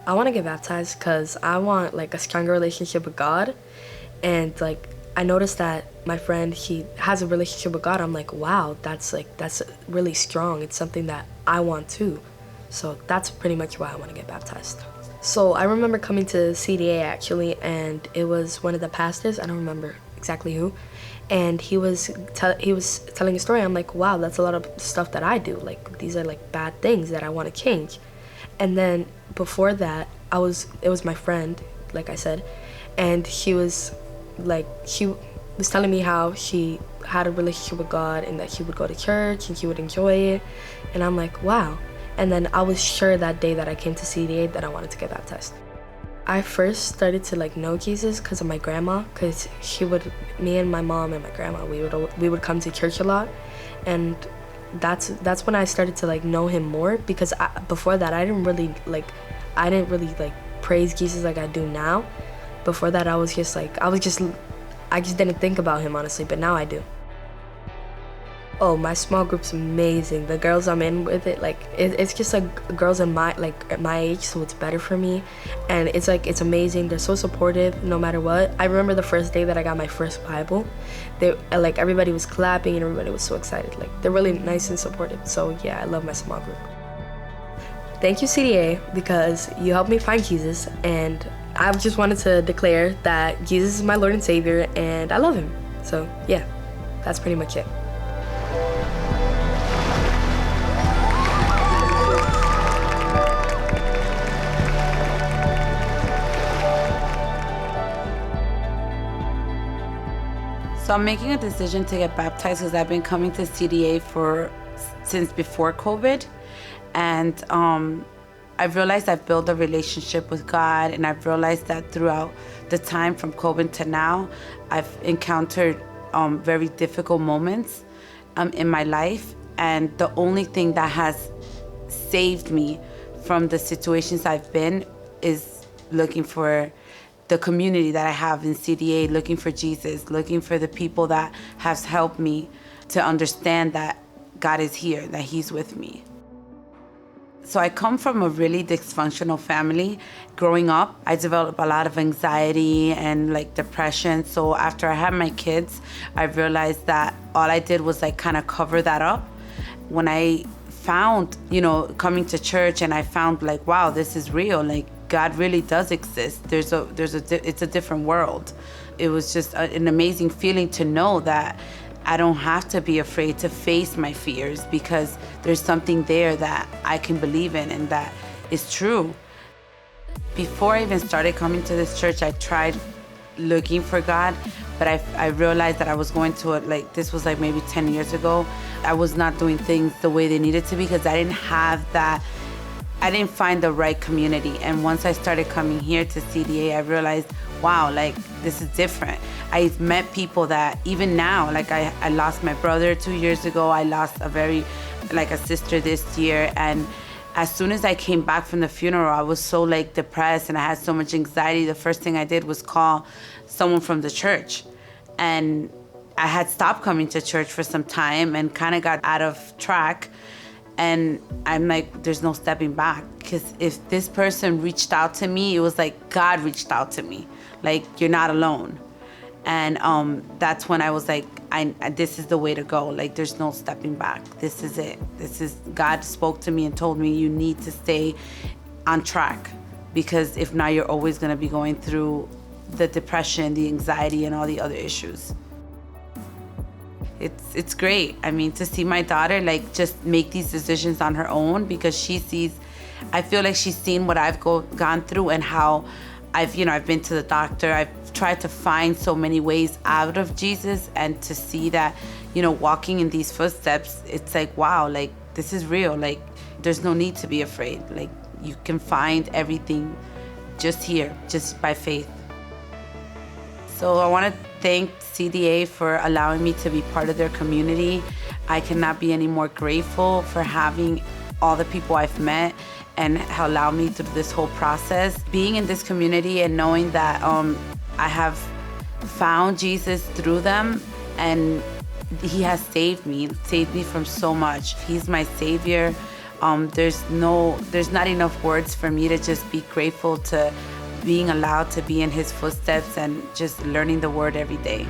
I want to get baptized because I want like a stronger relationship with God. And like I noticed that my friend, he has a relationship with God. I'm like, wow, that's really strong. It's something that I want too. So that's pretty much why I want to get baptized. So I remember coming to CDA actually, and it was one of the pastors. I don't remember exactly who, and he was telling a story. I'm like, wow, that's a lot of stuff that I do. Like these are like bad things that I want to change. And then before that, it was my friend, like I said, and he was telling me how he had a relationship with God and that he would go to church and he would enjoy it. And I'm like, wow. And then I was sure that day that I came to CDA that I wanted to get baptized. I first started to like know Jesus because of my grandma, because me and my mom and my grandma, we would come to church a lot, and that's when I started to like know him more, because before that I didn't really praise Jesus like I do now. Before that I just didn't think about him honestly, but now I do. Oh, my small group's amazing. The girls I'm in with it, like it's just like girls in my at my age, so it's better for me. And it's amazing. They're so supportive no matter what. I remember the first day that I got my first Bible. Everybody was clapping and everybody was so excited. Like they're really nice and supportive. So yeah, I love my small group. Thank you, CDA, because you helped me find Jesus, and I just wanted to declare that Jesus is my Lord and Savior and I love him. So yeah, that's pretty much it. So I'm making a decision to get baptized because I've been coming to CDA since before COVID. And I've realized I've built a relationship with God, and I've realized that throughout the time from COVID to now, I've encountered very difficult moments in my life. And the only thing that has saved me from the situations I've been is looking for the community that I have in CDA, looking for Jesus, looking for the people that have helped me to understand that God is here, that he's with me. So I come from a really dysfunctional family. Growing up, I developed a lot of anxiety and like depression. So after I had my kids, I realized that all I did was like kind of cover that up. When I found, coming to church, and I found like, wow, this is real. Like God really does exist. It's a different world. It was just an amazing feeling to know that I don't have to be afraid to face my fears, because there's something there that I can believe in and that is true. Before I even started coming to this church, I tried looking for God, but I realized that I was going to it, this was like maybe 10 years ago. I was not doing things the way they needed to be because I didn't find the right community. And once I started coming here to CDA, I realized, wow, this is different. I've met people that even now, I lost my brother 2 years ago. I lost a sister this year. And as soon as I came back from the funeral, I was so depressed and I had so much anxiety. The first thing I did was call someone from the church. And I had stopped coming to church for some time and kind of got out of track. And I'm like, there's no stepping back. Because if this person reached out to me, it was like God reached out to me. You're not alone. And that's when I was like, this is the way to go. There's no stepping back. This is it. God spoke to me and told me you need to stay on track, because if not, you're always going to be going through the depression, the anxiety, and all the other issues. It's great. I mean, to see my daughter just make these decisions on her own, because I feel like she's seen what I've gone through and how I've been to the doctor. I've tried to find so many ways out of Jesus, and to see that, walking in these footsteps, it's like, wow, this is real. There's no need to be afraid. You can find everything just here, just by faith. So I want to thank CDA for allowing me to be part of their community. I cannot be any more grateful for having all the people I've met and allow me through this whole process. Being in this community and knowing that I have found Jesus through them, and he has saved me from so much. He's my savior. there's not enough words for me to just be grateful to being allowed to be in his footsteps and just learning the word every day.